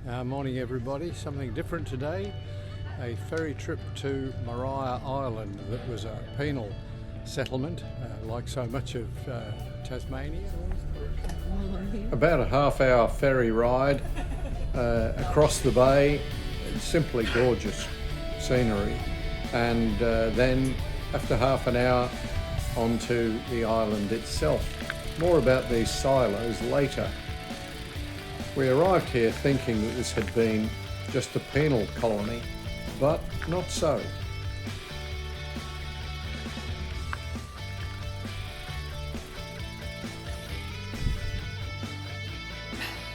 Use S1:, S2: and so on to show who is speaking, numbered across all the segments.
S1: Morning everybody, something different today. A ferry trip to Maria Island that was a penal settlement, like so much of Tasmania. About a half-hour ferry ride across the bay. Simply gorgeous scenery, and then after half an hour onto the island itself. More about these silos later. We arrived here thinking that this had been just a penal colony, but not so.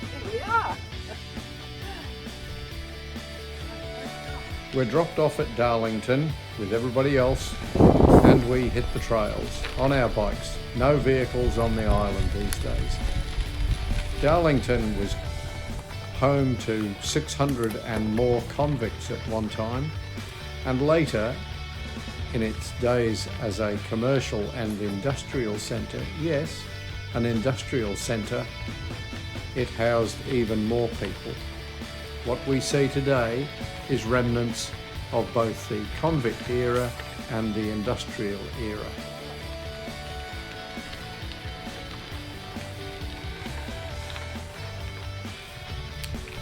S2: Here we are.
S1: We're dropped off at Darlington with everybody else, and we hit the trails on our bikes. No vehicles on the island these days. Darlington was home to 600 and more convicts at one time, and later, in its days as a commercial and industrial centre, yes, an industrial centre, it housed even more people. What we see today is remnants of both the convict era and the industrial era.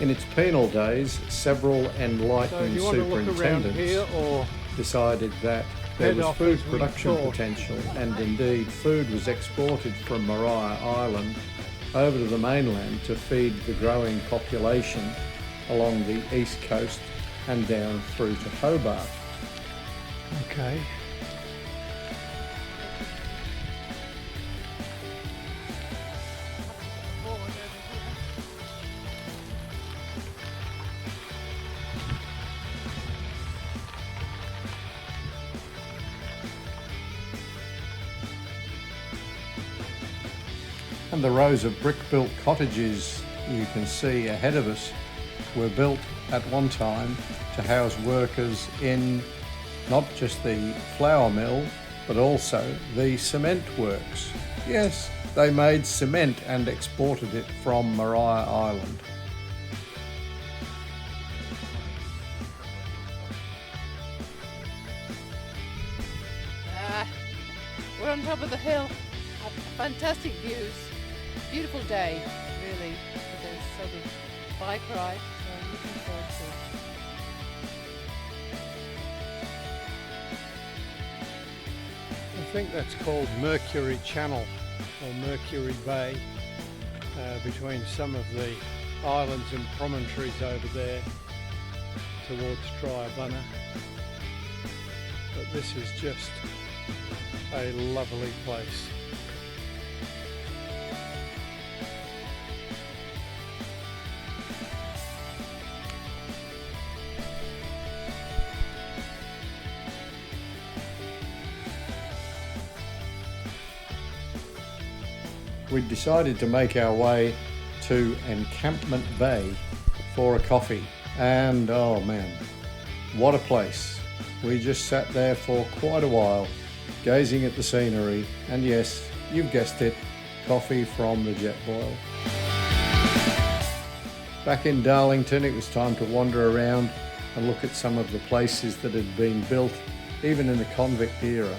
S1: In its penal days, several enlightened superintendents decided that there was food production potential, and indeed food was exported from Maria Island over to the mainland to feed the growing population along the east coast and down through to Hobart. Okay. And the rows of brick-built cottages you can see ahead of us were built at one time to house workers in not just the flour mill, but also the cement works. Yes, they made cement and exported it from Maria Island.
S2: We're on top of the hill. Fantastic views. Beautiful day, really, for this sort of bike ride. So I'm looking forward to it.
S1: I think that's called Mercury Channel or Mercury Bay, between some of the islands and promontories over there towards Triabunna. But this is just a lovely place. We decided to make our way to Encampment Bay for a coffee, and oh man, what a place. We just sat there for quite a while, gazing at the scenery, and yes, you've guessed it, coffee from the jet boil. Back in Darlington, it was time to wander around and look at some of the places that had been built even in the convict era.